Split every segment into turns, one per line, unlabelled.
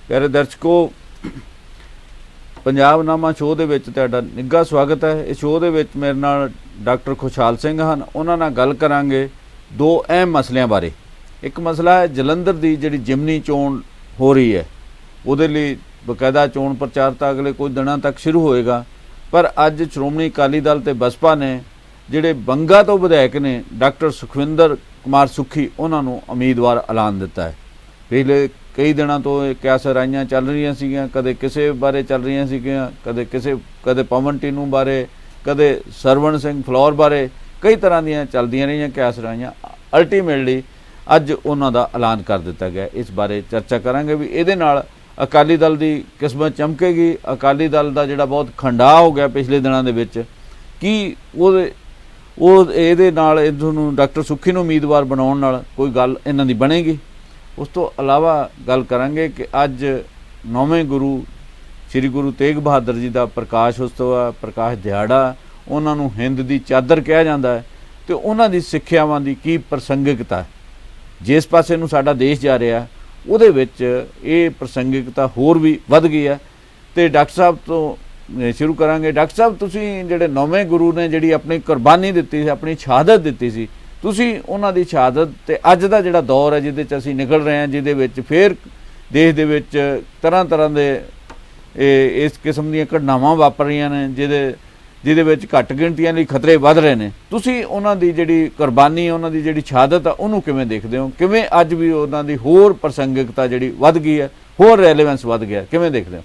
प्यारे दर्शकों, पंजाबनामा शो दे विच तुहाडा निੱਘਾ स्वागत है। इस शो दे विच मेरे नाल डॉक्टर खुशहाल सिंह हैं। उन्हां नाल गल करांगे दो अहम मसलियां बारे। एक मसला है जलंधर की जिहड़ी जिमनी चोण हो रही है, उहदे लई बकायदा चोण प्रचार तो अगले कुछ दिनों तक शुरू होएगा, पर अज श्रोमणी अकाली दल ते बसपा ने जिहड़े बंगा तो विधायक ने डॉक्टर सुखविंदर कुमार सुखी उन्हां नूं उम्मीदवार ऐलान दिता है। पिछले कई दिनों तो क्यासराइयां चल रही सीगियां, कदे किसे बारे चल रही सीगियां, कदे पवन टीनू बारे, कदे सरवण सिंह फ्लोर बारे, कई तरह दियां चलदियां रहियां क्यासराइयां। अल्टीमेटली अज उन्हां दा ऐलान कर दिता गया। इस बारे चर्चा करांगे भी इहदे नाल अकाली दल की किस्मत चमकेगी। अकाली दल का जिहड़ा बहुत खंडा हो गया पिछले दिनों के विच कि इहदे नाल इहनूं डॉक्टर सुखी नूं उम्मीदवार बनाउण नाल कोई गल इन्हां दी बनेगी। उस तो अलावा गल करांगे कि अज 9वें गुरु श्री गुरु तेग बहादुर जी का प्रकाश उत्सव है, प्रकाश दिहाड़ा। उन्होंने हिंद की चादर कहा जाता है, तो उन्हों की सिक्ख्यावां की की प्रसंगिकता है, जिस पासे नूं साडा देश जा रहा है उहदे विच ये प्रसंगिकता होर भी वध गई है। तो डॉक्टर साहब तो शुरू करांगे। डॉक्टर साहब, तुसीं जिहड़े 9वें गुरु ने जिहड़ी अपनी कुर्बानी दित्ती सी, अपनी शहादत दित्ती सी, तुसीं उन्हां दी शहादत ते अज दा जिहड़ा दौर है जिहदे च असीं निकल रहे हैं, जिहदे विच फिर देश दे विच तरह तरह दे इस किस्म दीयां घटनावां वापर रहीआं ने, जिहदे विच घट गिणतियां लई खतरे वध रहे ने। तुसीं उन्हां दी जिहड़ी कुर्बानी, उन्हां दी जिहड़ी शहादत आ, उहनूं किवें देखदे हो? किवें अज भी उन्हां दी होर प्रसंगिकता जिहड़ी वध गई है, होर रैलेवेंस वध गया, किवें देखदे हो?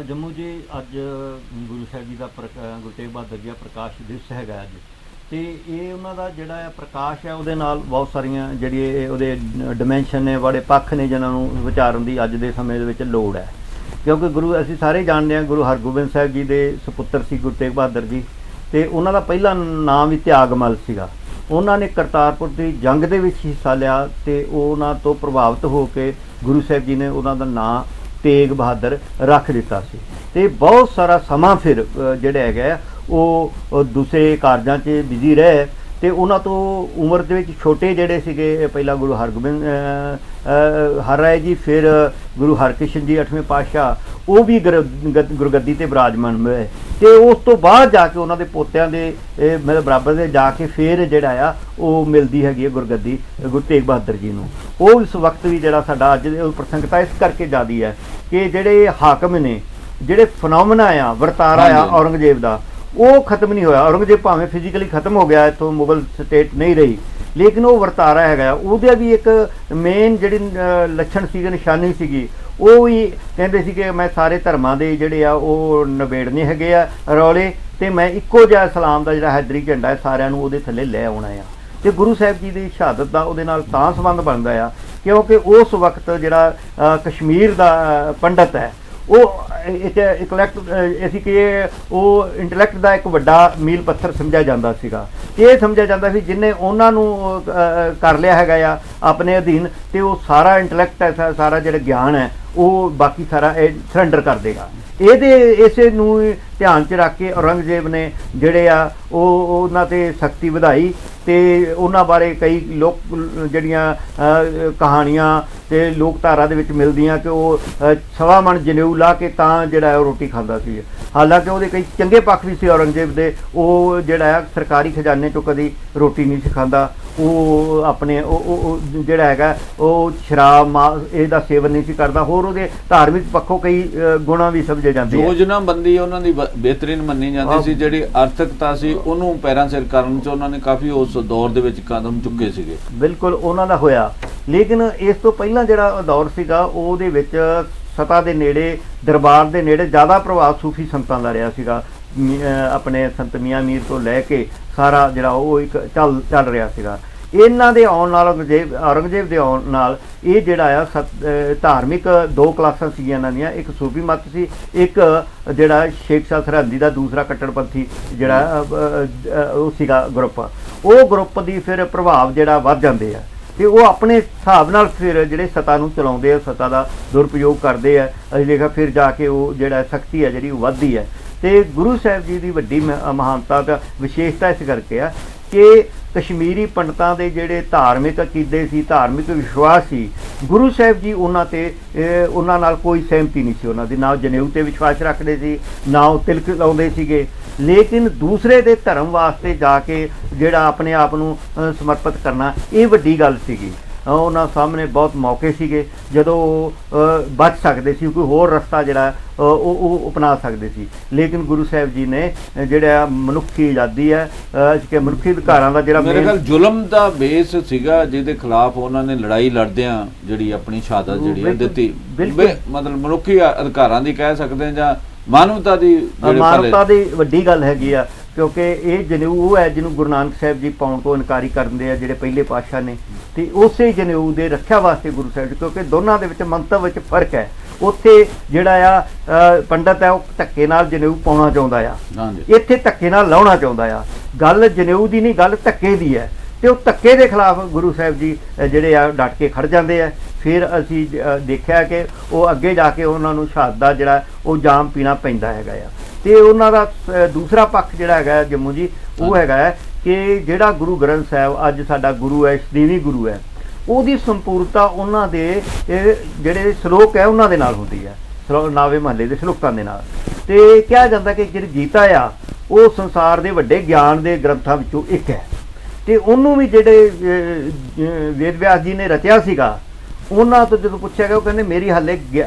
जम्मू जी अज गुरु साहिब जी का गुरु तेग बहादुर जी का प्रकाश दिवस हैगा अज, तो ये उन्होंने जोड़ा प्रकाश है वो बहुत सारिया जी डिमेंशन ने, बड़े पक्ष ने जिन्होंने विचारन की अज के समय के लोड़ है। क्योंकि गुरु असीं सारे जानते हैं गुरु हरगोबिंद साहिब जी के सपुत्र सी गुरु तेग बहादुर जी, तो उन्होंने पहला नाम भी त्यागमल सीगा। उन्होंने करतारपुर की जंग के हिस्सा लिया, तो उन्होंने तो प्रभावित होकर गुरु साहिब जी ने उन्होंने नाम तेग बहादुर रख दिता सी। ते बहुत सारा समा फिर जिहड़े है वो दूसरे कारजां च बिजी रहे, तो उन्होंने तो उम्र के छोटे जिहड़े सीगे, पहला गुरु हरगोबिंद हर राय जी, फिर गुरु हरकृष्ण जी 8वें पातशाह, वो भी गुरगद्दी ते विराजमान हुए। तो उस तो बाद जाके उन्होंने पोत्यां दे मतलब बराबर दे जाके फिर जिहड़ा आ वो मिलती हैगी गुरगद्दी गुरु तेग बहादुर जी नूं। वो इस वक्त भी जिहड़ा साडा अज प्रसंगता इस करके ज़्यादा है कि जिहड़े हाकम ने, जिहड़े फिनोमिना आ वर्तारा आ औरंगजेब का, वो खत्म नहीं होया। औरंगजेब भावें फिजिकली खत्म हो गया, इतों मुगल स्टेट नहीं रही, लेकिन वो वर्तारा है उसका भी एक मेन जी लक्षण सी, निशानी सी, वो भी कहते सी कि मैं सारे धर्मां दे जिहड़े आ वो नबेड़ने हैगे आ रौले, तो मैं इक्को जिहा इस्लाम का जिहड़ा हैदरी झंडा है सारिਆਂ ਨੂੰ ਉਹਦੇ थल्ले लै आउणा आ। तो गुरु साहिब जी की शहादत का ਉਹਦੇ ਨਾਲ ਤਾਂ संबंध बनता है क्योंकि उस वक्त जिहड़ा कश्मीर का पंडित है वो इंटलैक्ट असीं कि वो इंटलैक्ट का एक वड्डा मील पत्थर समझा जाता सीगा। ये समझा जाता सी जिन्हें उन्होंने कर लिया है अपने अधीन, तो वो सारा इंटलैक्ट है, सारा जो ज्ञान है वो बाकी सारा सरेंडर कर देगा। ये इसे ध्यान च रख के औरंगजेब ने जिहड़े आ उन्हां ते सख्ती वधाई, तो उन्हां बारे कई लोक जिहड़ियां कहानियां ते लोकधारा दे विच मिलदियां कि वो 1.25 मन जनेऊ ला के तां जिहड़ा रोटी खांदा सी। हालांकि वो कई चंगे पक्ष भी सी औरंगजेब दे, वो जिहड़ा सरकारी खजाने चों कदी रोटी नहीं सी खांदा, वो अपने जिहड़ा हैगा वो शराब इहदा सेवन नहीं सी करदा, होर उहदे धार्मिक पक्षों कई गुणा भी समझे जाते।
योजनाबंदी उन्हां दी बेहतरीन मन्नी जाती सी, जिहड़ी आर्थिकता सी उहनूं पैरां सिर करन च उन्हां ने काफ़ी उस दौर दे विच कदम चुके सीगे।
बिल्कुल उन्हां दा होया, लेकिन इस तो पहलां जिहड़ा दौर सीगा ਉਹਦੇ ਵਿੱਚ सता के नेड़े दरबार के नेड़े ज़्यादा प्रभाव सूफी संतां का रहा सीगा। अपने संत मियाँ मीर तो लैके सारा जिहड़ा वो एक चल रहा सीगा। इन्हां दे आउण नाल औरंगजेब दे आउण नाल ये जिहड़ा आ धार्मिक दो क्लासां सीगियां इन्हां दीयां, एक सूफी मत सी, एक जिहड़ा शेख शाह सरहंदी दा दूसरा कट्टड़पंथी जिहड़ा वो सीगा ग्रुप, वो ग्रुप दी फिर प्रभाव जिहड़ा वध जांदे आ, तो वो अपने हिसाब नाल फिर जिहड़े सत्ता नूं चलाउंदे आ, सत्ता दा दुरुपयोग करदे आ। असीं देखा फिर जाके वो जिहड़ा शक्ति है जिहड़ी वधदी है। तो गुरु साहिब जी की वड्डी महानता विशेषता इस करके है ਕਿ ਕਸ਼ਮੀਰੀ ਪੰਡਤਾਂ ਦੇ ਜਿਹੜੇ ਧਾਰਮਿਕ ਅਕੀਦੇ ਸੀ, ਧਾਰਮਿਕ ਵਿਸ਼ਵਾਸ ਸੀ, ਗੁਰੂ ਸਾਹਿਬ ਜੀ ਉਹਨਾਂ ਨਾਲ ਕੋਈ ਸਹਿਮਤੀ ਨਹੀਂ ਸੀ ਉਹਨਾਂ ਦੀ। ਨਾ ਉਹ ਜਨੇਊ ਤੇ ਵਿਸ਼ਵਾਸ ਰੱਖਦੇ ਸੀ, ਨਾ ਉਹ ਤਿਲਕ ਲਾਉਂਦੇ ਸੀਗੇ, ਲੇਕਿਨ ਦੂਸਰੇ ਦੇ ਧਰਮ ਵਾਸਤੇ ਜਾ ਕੇ ਜਿਹੜਾ ਆਪਣੇ ਆਪ ਨੂੰ ਸਮਰਪਿਤ ਕਰਨਾ, ਇਹ ਵੱਡੀ ਗੱਲ ਸੀਗੀ। ਉਹਨਾਂ ਸਾਹਮਣੇ ਬਹੁਤ ਮੌਕੇ ਸੀਗੇ ਜਦੋਂ ਬਚ ਸਕਦੇ ਸੀ, ਕੋਈ ਹੋਰ ਰਸਤਾ ਜਿਹੜਾ ਉਹ ਅਪਣਾ ਸਕਦੇ ਸੀ, ਲੇਕਿਨ ਗੁਰੂ ਸਾਹਿਬ ਜੀ ਨੇ ਜਿਹੜਾ ਮਨੁੱਖੀ ਆਜ਼ਾਦੀ ਹੈ ਕਿ ਮਨੁੱਖੀ ਅਧਿਕਾਰਾਂ ਦਾ ਜਿਹੜਾ
ਮੇਰੇ ਖਿਆਲ ਜ਼ੁਲਮ ਦਾ ਬੇਸ ਸੀਗਾ ਜਿਹਦੇ ਖਿਲਾਫ ਉਹਨਾਂ ਨੇ ਲੜਾਈ ਲੜਦਿਆਂ ਜਿਹੜੀ ਆਪਣੀ ਸ਼ਹਾਦਤ ਜਿਹੜੀ ਦਿੱਤੀ, ਮਤਲਬ ਮਨੁੱਖੀ ਅਧਿਕਾਰਾਂ ਦੀ ਕਹਿ ਸਕਦੇ ਹਾਂ ਜਾਂ ਮਾਨਵਤਾ ਦੀ
ਵੱਡੀ ਗੱਲ ਹੈਗੀ ਆ, ਕਿਉਂਕਿ ਇਹ ਜਨੇਊ ਉਹ ਹੈ ਜਿਹਨੂੰ ਗੁਰੂ ਨਾਨਕ ਸਾਹਿਬ ਜੀ ਪਾਉਣ ਤੋਂ ਇਨਕਾਰੀ ਕਰਦੇ ਆ ਜਿਹੜੇ ਪਹਿਲੇ ਪਾਤਸ਼ਾਹ ਨੇ, ਤੇ ਉਸੇ ਜਨੇਊ ਦੇ ਰੱਖਿਆ ਵਾਸਤੇ ਗੁਰੂ ਸਾਹਿਬ ਜੀ, ਕਿਉਂਕਿ ਦੋਨਾਂ ਦੇ ਵਿੱਚ ਮੰਤਵ ਵਿੱਚ ਫਰਕ ਹੈ। ਉੱਥੇ ਜਿਹੜਾ ਆ ਪੰਡਤ ਹੈ ਉਹ ਧੱਕੇ ਨਾਲ ਜਨੇਊ ਪਾਉਣਾ ਚਾਹੁੰਦਾ ਆ, ਇੱਥੇ ਧੱਕੇ ਨਾਲ ਲਾਉਣਾ ਚਾਹੁੰਦਾ ਆ। ਗੱਲ ਜਨੇਊ ਦੀ ਨਹੀਂ, ਗੱਲ ਧੱਕੇ ਦੀ ਹੈ, ਤੇ ਉਹ ਧੱਕੇ ਦੇ ਖਿਲਾਫ ਗੁਰੂ ਸਾਹਿਬ ਜੀ ਜਿਹੜੇ ਆ ਡਟ ਕੇ ਖੜ ਜਾਂਦੇ ਆ। ਫਿਰ ਅਸੀਂ ਦੇਖਿਆ ਕਿ ਉਹ ਅੱਗੇ ਜਾ ਕੇ ਉਹਨਾਂ ਨੂੰ ਸ਼ਹਾਦਤ ਦਾ ਜਿਹੜਾ ਉਹ ਜਾਮ ਪੀਣਾ ਪੈਂਦਾ ਹੈਗਾ ਆ। ਤੇ ਉਹਨਾਂ ਦਾ ਦੂਸਰਾ ਪੱਖ ਜਿਹੜਾ ਹੈਗਾ ਜੰਮੂ ਜੀ, ਉਹ ਹੈਗਾ ਕਿ ਜਿਹੜਾ ਗੁਰੂ ਗ੍ਰੰਥ ਸਾਹਿਬ ਅੱਜ ਸਾਡਾ ਗੁਰੂ ਹੈ, ਸਦੀਵੀ ਗੁਰੂ ਹੈ, ਉਹਦੀ ਸੰਪੂਰਨਤਾ ਉਹਨਾਂ ਦੇ ਜਿਹੜੇ ਸ਼ਲੋਕ ਹੈ ਉਹਨਾਂ ਦੇ ਨਾਲ ਹੁੰਦੀ ਹੈ, ਨਾਵੇ ਮਹੱਲੇ ਦੇ ਸ਼ਲੋਕਾਂ ਦੇ ਨਾਲ। ਤੇ ਕਿਹਾ ਜਾਂਦਾ ਕਿ ਜਿਹੜੀ ਗੀਤਾ ਆ ਉਹ ਸੰਸਾਰ ਦੇ ਵੱਡੇ ਗਿਆਨ ਦੇ ਗ੍ਰੰਥਾਂ ਵਿੱਚੋਂ ਇੱਕ ਹੈ, ਤੇ ਉਹਨੂੰ ਵੀ ਜਿਹੜੇ ਵੇਦ ਵਿਆਸ ਜੀ ਨੇ ਰਚਿਆ ਸੀਗਾ, ਉਹਨਾਂ ਤੋਂ ਜਦੋਂ ਪੁੱਛਿਆ ਗਿਆ ਉਹ ਕਹਿੰਦੇ ਮੇਰੀ ਹਾਲੇ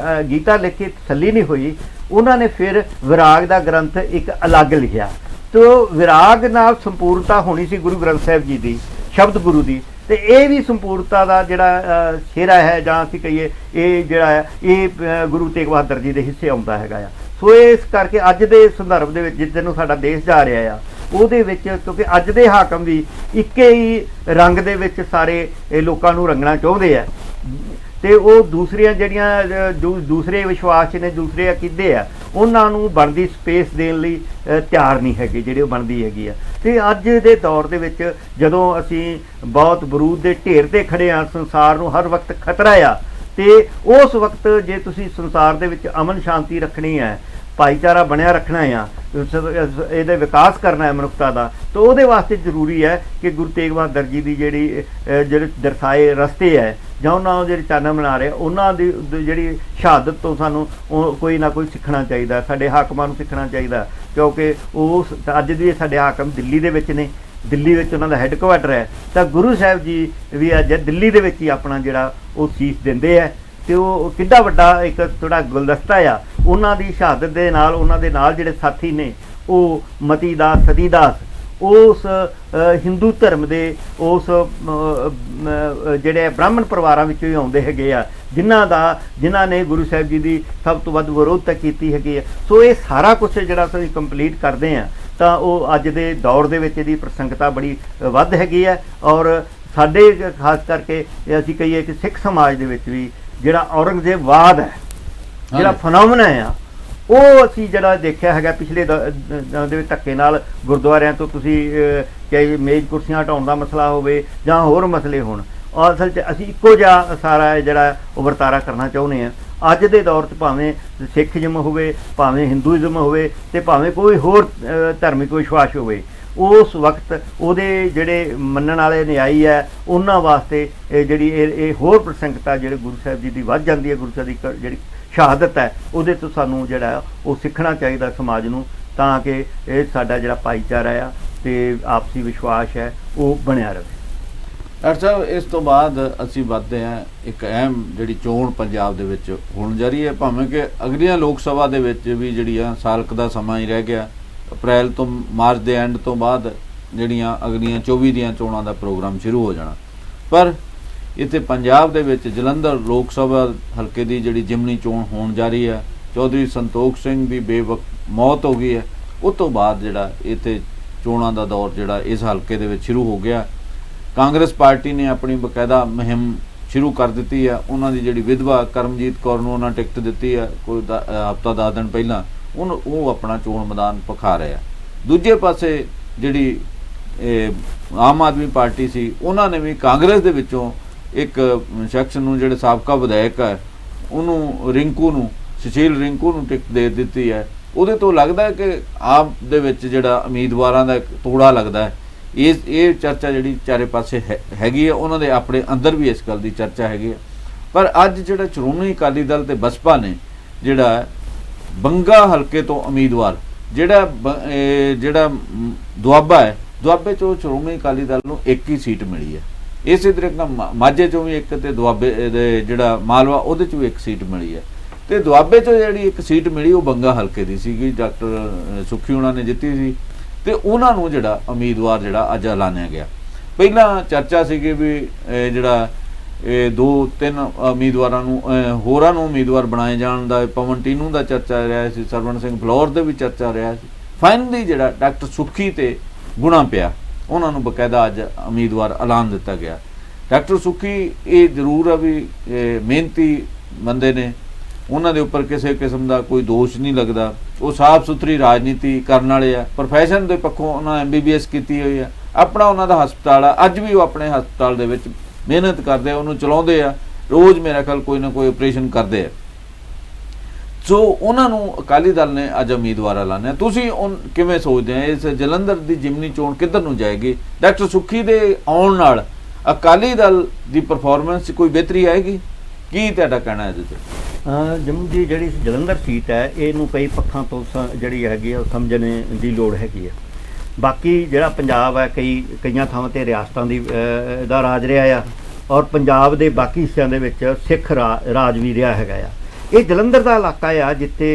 ਗੀਤਾ ਲਿਖ ਕੇ ਤਸੱਲੀ ਨਹੀਂ ਹੋਈ। ਉਹਨਾਂ ਨੇ ਫਿਰ ਵਿਰਾਗ ਦਾ ਗ੍ਰੰਥ ਇੱਕ ਅਲੱਗ ਲਿਖਿਆ, ਤੇ ਵਿਰਾਗ ਨਾਲ ਸੰਪੂਰਨਤਾ ਹੋਣੀ ਸੀ ਗੁਰੂ ਗ੍ਰੰਥ ਸਾਹਿਬ ਜੀ ਦੀ, ਸ਼ਬਦ ਗੁਰੂ ਦੀ, ਤੇ ਇਹ ਵੀ ਸੰਪੂਰਨਤਾ ਦਾ ਜਿਹੜਾ ਸ਼ੇਰਾ ਹੈ, ਜਾਂ ਅਸੀਂ ਕਹੀਏ ਇਹ ਜਿਹੜਾ ਹੈ ਇਹ ਗੁਰੂ ਤੇਗ ਬਹਾਦਰ ਜੀ ਦੇ ਹਿੱਸੇ ਆਉਂਦਾ ਹੈਗਾ ਆ। ਸੋ ਇਸ ਕਰਕੇ ਅੱਜ ਦੇ ਸੰਦਰਭ ਦੇ ਵਿੱਚ ਜਿੱਦਾਂ ਨੂੰ ਸਾਡਾ ਦੇਸ਼ ਜਾ ਰਿਹਾ ਆ, ਉਹਦੇ ਵਿੱਚ ਕਿਉਂਕਿ ਅੱਜ ਦੇ ਹਾਕਮ ਵੀ ਇੱਕੇ ਹੀ ਰੰਗ ਦੇ ਵਿੱਚ ਸਾਰੇ ਲੋਕਾਂ ਨੂੰ ਰੰਗਣਾ ਚਾਹੁੰਦੇ ਆ, ਤੇ ਉਹ ਦੂਸਰੀਆਂ ਜਿਹੜੀਆਂ ਦੂਸਰੇ ਵਿਸ਼ਵਾਸ ਨੇ, ਦੂਸਰੇ ਅਕੀਦੇ ਆ, ਉਹਨਾਂ ਨੂੰ ਬਣਦੀ ਸਪੇਸ ਦੇਣ ਲਈ ਤਿਆਰ ਨਹੀਂ ਹੈਗੇ ਜਿਹੜੇ ਉਹ ਬਣਦੀ ਹੈਗੀ ਆ। ਤੇ ਅੱਜ ਦੇ ਦੌਰ ਦੇ ਵਿੱਚ ਜਦੋਂ ਅਸੀਂ ਬਹੁਤ ਬਰੂਦ ਦੇ ਢੇਰ ਤੇ ਖੜੇ ਆ, ਸੰਸਾਰ ਨੂੰ ਹਰ ਵਕਤ ਖਤਰਾ ਆ, ਤੇ ਉਸ ਵਕਤ ਜੇ ਤੁਸੀਂ ਸੰਸਾਰ ਦੇ ਵਿੱਚ ਅਮਨ ਸ਼ਾਂਤੀ ਰੱਖਣੀ ਹੈ, ਭਾਈਚਾਰਾ ਬਣਿਆ ਰੱਖਣਾ ਆ, ਇਹਦਾ ਵਿਕਾਸ ਕਰਨਾ ਹੈ ਮਨੁੱਖਤਾ ਦਾ, ਤਾਂ ਉਹਦੇ ਵਾਸਤੇ ਜ਼ਰੂਰੀ ਹੈ ਕਿ ਗੁਰੂ ਤੇਗ ਬਹਾਦਰ ਜੀ ਦੀ ਜਿਹੜੇ ਦਰਸਾਏ ਰਸਤੇ ਹੈ, ਜਾਂ ਉਹਨਾਂ ਨੂੰ ਜਿਹੜੇ ਚਾਨਣ ਬਣਾ ਰਹੇ, ਉਹਨਾਂ ਦੀ ਜਿਹੜੀ ਸ਼ਹਾਦਤ ਤੋਂ ਸਾਨੂੰ ਕੋਈ ਨਾ ਕੋਈ ਸਿੱਖਣਾ ਚਾਹੀਦਾ, ਸਾਡੇ ਹਾਕਮਾਂ ਨੂੰ ਸਿੱਖਣਾ ਚਾਹੀਦਾ, ਕਿਉਂਕਿ ਉਸ ਅੱਜ ਦੀ ਸਾਡੇ ਹਾਕਮ ਦਿੱਲੀ ਦੇ ਵਿੱਚ ਨੇ, ਦਿੱਲੀ ਵਿੱਚ ਉਹਨਾਂ ਦਾ ਹੈੱਡਕੁਆਟਰ ਹੈ, ਤਾਂ ਗੁਰੂ ਸਾਹਿਬ ਜੀ ਵੀ ਅੱਜ ਦਿੱਲੀ ਦੇ ਵਿੱਚ ਹੀ ਆਪਣਾ ਜਿਹੜਾ ਉਹ ਸੀਸ ਦਿੰਦੇ ਹੈ। ਤੇ ਉਹ ਕਿੱਡਾ ਵੱਡਾ ਇੱਕ ਥੋੜਾ ਗੁਲਦਸਤਾ ਆ ਉਹਨਾਂ ਦੀ ਸ਼ਹਾਦਤ ਦੇ ਨਾਲ। ਉਹਨਾਂ ਦੇ ਨਾਲ ਜਿਹੜੇ ਸਾਥੀ ਨੇ ਉਹ ਮਤੀ ਦਾਸ, ਸਤੀ ਦਾਸ, ਉਸ ਹਿੰਦੂ ਧਰਮ ਦੇ ਉਸ ਜਿਹੜੇ ਬ੍ਰਾਹਮਣ ਪਰਿਵਾਰਾਂ ਵਿੱਚੋਂ ਹੀ ਆਉਂਦੇ ਹੈਗੇ ਆ, ਜਿਨ੍ਹਾਂ ਨੇ ਗੁਰੂ ਸਾਹਿਬ ਜੀ ਦੀ ਸਭ ਤੋਂ ਵੱਧ ਵਿਰੋਧਤਾ ਕੀਤੀ ਹੈਗੀ ਆ। ਸੋ ਇਹ ਸਾਰਾ ਕੁਛ ਜਿਹੜਾ ਅਸੀਂ ਕੰਪਲੀਟ ਕਰਦੇ ਹਾਂ, ਤਾਂ ਉਹ ਅੱਜ ਦੇ ਦੌਰ ਦੇ ਵਿੱਚ ਇਹਦੀ ਪ੍ਰਸੰਗਤਾ ਬੜੀ ਵੱਧ ਹੈਗੀ ਹੈ। ਔਰ ਸਾਡੇ ਖਾਸ ਕਰਕੇ ਅਸੀਂ ਕਹੀਏ ਕਿ ਸਿੱਖ ਸਮਾਜ ਦੇ ਵਿੱਚ ਵੀ ਜਿਹੜਾ ਔਰੰਗਜ਼ੇਬਵਾਦ ਹੈ, ਜਿਹੜਾ ਫਨੋਮਨਾ ਆ, ਉਹ ਅਸੀਂ ਜਿਹੜਾ ਦੇਖਿਆ ਹੈਗਾ ਪਿਛਲੇ ਦੇ ਵਿੱਚ ਧੱਕੇ ਨਾਲ ਗੁਰਦੁਆਰਿਆਂ ਤੋਂ ਤੁਸੀਂ ਕਿ ਮੇਜ਼ ਕੁਰਸੀਆਂ ਹਟਾਉਣ ਦਾ ਮਸਲਾ ਹੋਵੇ ਜਾਂ ਹੋਰ ਮਸਲੇ ਹੋਣ, ਅਸਲ 'ਚ ਅਸੀਂ ਇੱਕੋ ਜਿਹਾ ਸਾਰਾ ਜਿਹੜਾ ਉਹ ਵਰਤਾਰਾ ਕਰਨਾ ਚਾਹੁੰਦੇ ਹਾਂ। ਅੱਜ ਦੇ ਦੌਰ 'ਚ ਭਾਵੇਂ ਸਿੱਖਜ਼ਮ ਹੋਵੇ, ਭਾਵੇਂ ਹਿੰਦੂਇਜ਼ਮ ਹੋਵੇ, ਤੇ ਭਾਵੇਂ ਕੋਈ ਹੋਰ ਧਾਰਮਿਕ ਵਿਸ਼ਵਾਸ ਹੋਵੇ, ਉਸ ਵਕਤ ਉਹਦੇ ਜਿਹੜੇ ਮੰਨਣ ਵਾਲੇ ਨਿਆਈ ਹੈ ਉਹਨਾਂ ਵਾਸਤੇ ਜਿਹੜੀ ਇਹ ਹੋਰ ਪ੍ਰਸੰਗਤਾ ਜਿਹੜੇ ਗੁਰੂ ਸਾਹਿਬ ਜੀ ਦੀ ਵੱਧ ਜਾਂਦੀ ਹੈ। ਗੁਰੂ ਸਾਹਿਬ ਦੀ ਜਿਹੜੀ ਸ਼ਹਾਦਤ ਹੈ ਉਹਦੇ ਤੋਂ ਸਾਨੂੰ ਜਿਹੜਾ ਉਹ ਸਿੱਖਣਾ ਚਾਹੀਦਾ ਸਮਾਜ ਨੂੰ, ਤਾਂ ਕਿ ਇਹ ਸਾਡਾ ਜਿਹੜਾ ਭਾਈਚਾਰਾ ਆ ਤੇ ਆਪਸੀ ਵਿਸ਼ਵਾਸ ਹੈ ਉਹ ਬਣਿਆ ਰਹੇ।
ਡਾਕਟਰ ਸਾਹਿਬ, ਇਸ ਤੋਂ ਬਾਅਦ ਅਸੀਂ ਵੱਧਦੇ ਹਾਂ ਇੱਕ ਅਹਿਮ ਜਿਹੜੀ ਚੋਣ ਪੰਜਾਬ ਦੇ ਵਿੱਚ ਹੋਣ ਜਾ ਰਹੀ ਹੈ, ਭਾਵੇਂ ਕਿ ਅਗਲੀਆਂ ਲੋਕ ਸਭਾ ਦੇ ਵਿੱਚ ਵੀ ਜਿਹੜੀਆਂ ਸਾਲਕ ਦਾ ਸਮਾਂ ਹੀ ਰਹਿ ਗਿਆ, ਅਪ੍ਰੈਲ ਤੋਂ ਮਾਰਚ ਦੇ ਐਂਡ ਤੋਂ ਬਾਅਦ ਜਿਹੜੀਆਂ ਅਗਲੀਆਂ 24 ਦੀਆਂ ਚੋਣਾਂ ਦਾ ਪ੍ਰੋਗਰਾਮ ਸ਼ੁਰੂ ਹੋ ਜਾਣਾ। ਪਰ ਇੱਥੇ ਪੰਜਾਬ ਦੇ ਵਿੱਚ ਜਲੰਧਰ ਲੋਕ ਸਭਾ ਹਲਕੇ ਦੀ ਜਿਹੜੀ ਜਿਮਨੀ ਚੋਣ ਹੋਣ ਜਾ ਰਹੀ ਹੈ, ਚੌਧਰੀ ਸੰਤੋਖ ਸਿੰਘ ਦੀ ਬੇਵਕਤ ਮੌਤ ਹੋ ਗਈ ਹੈ, ਉਸ ਤੋਂ ਬਾਅਦ ਜਿਹੜਾ ਇੱਥੇ ਚੋਣਾਂ ਦਾ ਦੌਰ ਜਿਹੜਾ ਇਸ ਹਲਕੇ ਦੇ ਵਿੱਚ ਸ਼ੁਰੂ ਹੋ ਗਿਆ। ਕਾਂਗਰਸ ਪਾਰਟੀ ਨੇ ਆਪਣੀ ਬਕਾਇਦਾ ਮੁਹਿੰਮ ਸ਼ੁਰੂ ਕਰ ਦਿੱਤੀ ਹੈ। ਉਹਨਾਂ ਦੀ ਜਿਹੜੀ ਵਿਧਵਾ ਕਰਮਜੀਤ ਕੌਰ ਨੂੰ ਉਹਨਾਂ ਟਿਕਟ ਦਿੱਤੀ ਹੈ ਕੋਈ ਹਫ਼ਤਾ 10 ਦਿਨ ਪਹਿਲਾਂ, ਉਹ ਆਪਣਾ ਚੋਣ ਮੈਦਾਨ ਪਖਾ ਰਿਹਾ। ਦੂਜੇ ਪਾਸੇ ਜਿਹੜੀ ਆਮ ਆਦਮੀ ਪਾਰਟੀ ਸੀ, ਉਹਨਾਂ ਨੇ ਵੀ ਕਾਂਗਰਸ ਦੇ ਵਿੱਚੋਂ ਇੱਕ ਸ਼ਖਸ ਨੂੰ ਜਿਹੜੇ ਸਾਬਕਾ ਵਿਧਾਇਕ ਹੈ ਉਹਨੂੰ ਸੁਸ਼ੀਲ ਰਿੰਕੂ ਨੂੰ ਟਿਕਟ ਦੇ ਦਿੱਤੀ ਹੈ। ਉਹਦੇ ਤੋਂ ਲੱਗਦਾ ਹੈ ਕਿ ਆਪ ਦੇ ਵਿੱਚ ਜਿਹੜਾ ਉਮੀਦਵਾਰਾਂ ਦਾ ਇੱਕ ਤੋੜਾ ਲੱਗਦਾ ਹੈ ਇਹ ਚਰਚਾ ਜਿਹੜੀ ਚਾਰੇ ਪਾਸੇ ਹੈਗੀ ਆ, ਉਹਨਾਂ ਦੇ ਆਪਣੇ ਅੰਦਰ ਵੀ ਇਸ ਗੱਲ ਦੀ ਚਰਚਾ ਹੈਗੀ ਆ। ਪਰ ਅੱਜ ਜਿਹੜਾ ਸ਼੍ਰੋਮਣੀ ਅਕਾਲੀ ਦਲ ਤੇ ਬਸਪਾ ਨੇ ਜਿਹੜਾ ਬੰਗਾ ਹਲਕੇ ਤੋਂ ਉਮੀਦਵਾਰ ਜਿਹੜਾ ਦੁਆਬਾ ਹੈ, ਦੁਆਬੇ 'ਚੋਂ ਸ਼੍ਰੋਮਣੀ ਅਕਾਲੀ ਦਲ ਨੂੰ ਇੱਕ ਹੀ ਸੀਟ ਮਿਲੀ ਹੈ। ਇਸੇ ਤਰੀਕੇ ਮਾਝੇ 'ਚੋਂ ਵੀ ਇੱਕ, ਤੇ ਦੁਆਬੇ ਦੇ ਜਿਹੜਾ ਮਾਲਵਾ ਉਹਦੇ 'ਚ ਵੀ ਇੱਕ ਸੀਟ ਮਿਲੀ ਹੈ। ਤੇ ਦੁਆਬੇ 'ਚੋਂ ਜਿਹੜੀ ਇੱਕ ਸੀਟ ਮਿਲੀ ਉਹ ਬੰਗਾ ਹਲਕੇ ਦੀ ਸੀਗੀ, ਡਾਕਟਰ ਸੁੱਖੀ ਉਹਨਾਂ ਨੇ ਜਿੱਤੀ ਸੀ, ਤੇ ਉਹਨਾਂ ਨੂੰ ਜਿਹੜਾ ਉਮੀਦਵਾਰ ਜਿਹੜਾ ਅੱਜ ਐਲਾਨਿਆ ਗਿਆ। ਪਹਿਲਾਂ ਚਰਚਾ ਸੀਗੀ ਵੀ ਜਿਹੜਾ 2-3 ਉਮੀਦਵਾਰਾਂ ਨੂੰ ਹੋਰਾਂ ਨੂੰ ਉਮੀਦਵਾਰ ਬਣਾਏ ਜਾਣ ਦਾ, ਪਵਨ ਟੀਨੂ ਦਾ ਚਰਚਾ ਰਿਹਾ ਸੀ, ਸਰਵਣ ਸਿੰਘ ਫਲੋਰ ਦੇ ਵੀ ਚਰਚਾ ਰਿਹਾ ਸੀ। ਫਾਈਨਲੀ ਜਿਹੜਾ ਡਾਕਟਰ ਸੁੱਖੀ ਤੇ ਗੁਣਾ ਪਿਆ, ਉਹਨਾਂ ਨੂੰ ਬਕਾਇਦਾ ਅੱਜ ਉਮੀਦਵਾਰ ਐਲਾਨ ਦਿੱਤਾ ਗਿਆ। ਡਾਕਟਰ ਸੁੱਖੀ ਇਹ ਜ਼ਰੂਰ ਆ ਵੀ ਮਿਹਨਤੀ ਬੰਦੇ ਨੇ, ਉਹਨਾਂ ਦੇ ਉੱਪਰ ਕਿਸੇ ਕਿਸਮ ਦਾ ਕੋਈ ਦੋਸ਼ ਨਹੀਂ ਲੱਗਦਾ, ਉਹ ਸਾਫ਼ ਸੁਥਰੀ ਰਾਜਨੀਤੀ ਕਰਨ ਵਾਲੇ ਆ। ਪ੍ਰੋਫੈਸ਼ਨ ਦੇ ਪੱਖੋਂ ਉਹਨਾਂ MBBS ਕੀਤੀ ਹੋਈ ਆ, ਆਪਣਾ ਉਹਨਾਂ ਦਾ ਹਸਪਤਾਲ ਆ, ਅੱਜ ਵੀ ਉਹ ਆਪਣੇ ਹਸਪਤਾਲ ਦੇ ਵਿੱਚ ਮਿਹਨਤ ਕਰਦੇ ਆ, ਉਹਨੂੰ ਚਲਾਉਂਦੇ ਆ, ਰੋਜ਼ ਮੇਰਾ ਖਿਆਲ ਕੋਈ ਨਾ ਕੋਈ ਆਪਰੇਸ਼ਨ ਕਰਦੇ ਆ। ਸੋ ਉਹਨਾਂ ਨੂੰ ਅਕਾਲੀ ਦਲ ਨੇ ਅੱਜ ਉਮੀਦਵਾਰ ਐਲਾਨਿਆ। ਤੁਸੀਂ ਕਿਵੇਂ ਸੋਚਦੇ ਆ ਇਸ ਜਲੰਧਰ ਦੀ ਜਿਮਨੀ ਚੋਣ ਕਿੱਧਰ ਨੂੰ ਜਾਏਗੀ? ਡਾਕਟਰ ਸੁੱਖੀ ਦੇ ਆਉਣ ਨਾਲ ਅਕਾਲੀ ਦਲ ਦੀ ਪਰਫਾਰਮੈਂਸ 'ਚ ਕੋਈ ਬਿਹਤਰੀ ਆਏਗੀ? ਕੀ ਤੁਹਾਡਾ ਕਹਿਣਾ ਇਹਦੇ 'ਤੇ?
ਜੰਮੂ ਦੀ ਜਿਹੜੀ ਜਲੰਧਰ ਸੀਟ ਹੈ, ਇਹਨੂੰ ਕਈ ਪੱਖਾਂ ਤੋਂ ਜਿਹੜੀ ਹੈਗੀ ਆ ਉਹ ਸਮਝਣ ਦੀ ਲੋੜ ਹੈਗੀ ਆ। ਬਾਕੀ ਜਿਹੜਾ ਪੰਜਾਬ ਹੈ, ਕਈਆਂ ਥਾਵਾਂ 'ਤੇ ਰਿਆਸਤਾਂ ਦਾ ਰਾਜ ਰਿਹਾ ਆ, ਔਰ ਪੰਜਾਬ ਦੇ ਬਾਕੀ ਹਿੱਸਿਆਂ ਦੇ ਵਿੱਚ ਸਿੱਖ ਰਾਜ ਵੀ ਰਿਹਾ ਹੈਗਾ ਆ। ਇਹ ਜਲੰਧਰ ਦਾ ਇਲਾਕਾ ਆ ਜਿੱਥੇ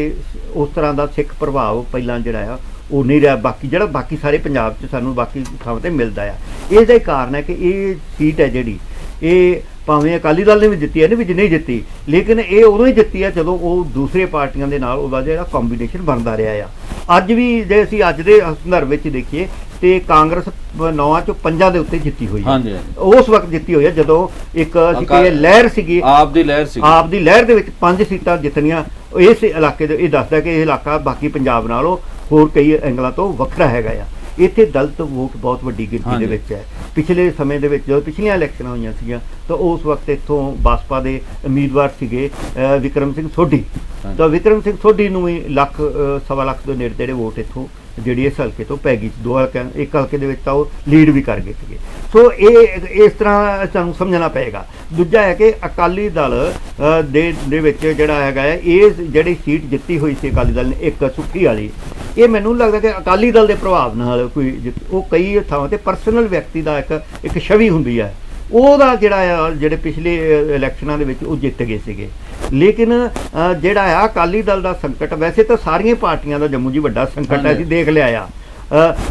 ਉਸ ਤਰ੍ਹਾਂ ਦਾ ਸਿੱਖ ਪ੍ਰਭਾਵ ਪਹਿਲਾਂ ਜਿਹੜਾ ਆ ਉਹ ਨਹੀਂ ਰਿਹਾ, ਬਾਕੀ ਸਾਰੇ ਪੰਜਾਬ 'ਚ ਸਾਨੂੰ ਬਾਕੀ ਥਾਵਾਂ 'ਤੇ ਮਿਲਦਾ ਆ। ਇਹਦਾ ਹੀ ਕਾਰਨ ਹੈ ਕਿ ਇਹ ਸੀਟ ਹੈ ਜਿਹੜੀ, ਇਹ ਭਾਵੇਂ ਅਕਾਲੀ ਦਲ ਨੇ ਵੀ ਜਿੱਤੀ ਹੈ, ਵੀ ਨਹੀਂ ਜਿੱਤੀ, ਲੇਕਿਨ ਇਹ ਉਦੋਂ ਹੀ ਜਿੱਤੀ ਹੈ ਜਦੋਂ ਉਹ ਦੂਸਰੇ ਪਾਰਟੀਆਂ ਦੇ ਨਾਲ ਉਹਦਾ ਜਿਹੜਾ ਕੰਬੀਨੇਸ਼ਨ ਬਣਦਾ ਰਿਹਾ ਆ। ਅੱਜ ਵੀ ਜੇ ਅਸੀਂ ਅੱਜ ਦੇ ਸੰਦਰਭ ਵਿੱਚ ਦੇਖੀਏ ਤੇ ਕਾਂਗਰਸ 9 ਚੋਂ 5 ਦੇ ਉੱਤੇ ਜਿੱਤੀ ਹੋਈ ਹੈ। ਉਸ ਵਕਤ ਜਿੱਤੀ ਹੋਈ ਹੈ ਜਦੋਂ ਇੱਕ ਲਹਿਰ ਸੀਗੀ, ਆਪ ਦੀ ਲਹਿਰ ਦੇ ਵਿੱਚ 5 ਸੀਟਾਂ ਜਿੱਤਣੀਆਂ। ਇਸ ਇਲਾਕੇ ਦੇ ਇਹ ਦੱਸਦਾ ਕਿ ਇਹ ਇਲਾਕਾ ਬਾਕੀ ਪੰਜਾਬ ਨਾਲੋਂ ਹੋਰ ਕਈ ਐਂਗਲਾਂ ਤੋਂ ਵੱਖਰਾ ਹੈਗਾ ਆ। ਇੱਥੇ ਦਲਿਤ ਵੋਟ ਬਹੁਤ ਵੱਡੀ ਗਿਣਤੀ ਦੇ ਵਿੱਚ ਹੈ। ਪਿਛਲੇ ਸਮੇਂ ਦੇ ਵਿੱਚ ਜਦੋਂ ਪਿਛਲੀਆਂ ਇਲੈਕਸ਼ਨਾਂ ਹੋਈਆਂ ਸੀਗੀਆਂ ਤਾਂ ਉਸ ਵਕਤ ਇੱਥੋਂ ਬਸਪਾ ਦੇ ਉਮੀਦਵਾਰ ਸੀਗੇ ਵਿਕਰਮ ਸਿੰਘ ਸੋਢੀ, ਤਾਂ ਵਿਕਰਮ ਸਿੰਘ ਸੋਢੀ ਨੂੰ ਵੀ 1.25 ਲੱਖ ਦੇ ਨੇੜੇ ਵੋਟ ਇੱਥੋਂ ਜਿਹੜੀ ਇਸ ਹਲਕੇ ਤੋਂ ਪੈ ਗਈ। 2 ਹਲਕਿਆਂ, ਇੱਕ ਹਲਕੇ ਦੇ ਵਿੱਚ ਤਾਂ ਉਹ ਲੀਡ ਵੀ ਕਰ ਗਏ ਸੀਗੇ। ਸੋ ਇਹ ਇਸ ਤਰ੍ਹਾਂ ਸਾਨੂੰ ਸਮਝਣਾ ਪਏਗਾ। ਦੂਜਾ ਹੈ ਕਿ ਅਕਾਲੀ ਦਲ ਦੇ ਵਿੱਚ ਜਿਹੜਾ ਹੈਗਾ ਹੈ, ਇਹ ਜਿਹੜੀ ਸੀਟ ਜਿੱਤੀ ਹੋਈ ਸੀ ਅਕਾਲੀ ਦਲ ਨੇ ਇੱਕ ਸੁੱਖੀ ਵਾਲੀ, ਇਹ ਮੈਨੂੰ ਲੱਗਦਾ ਕਿ ਅਕਾਲੀ ਦਲ ਦੇ ਪ੍ਰਭਾਵ ਨਾਲ ਉਹ ਕਈ ਥਾਵਾਂ 'ਤੇ ਪਰਸਨਲ ਵਿਅਕਤੀ ਦਾ ਇੱਕ ਛਵੀ ਹੁੰਦੀ ਹੈ, ਉਹਦਾ ਜਿਹੜੇ ਪਿਛਲੇ ਇਲੈਕਸ਼ਨਾਂ ਦੇ ਵਿੱਚ ਉਹ ਜਿੱਤ ਗਏ ਸੀਗੇ। ਲੇਕਿਨ ਜਿਹੜਾ ਆ ਅਕਾਲੀ ਦਲ ਦਾ ਸੰਕਟ, ਵੈਸੇ ਤਾਂ ਸਾਰੀਆਂ ਪਾਰਟੀਆਂ ਦਾ ਜੰਮੂ ਜੀ ਵੱਡਾ ਸੰਕਟ ਹੈ, ਅਸੀਂ ਦੇਖ ਲਿਆ ਆ।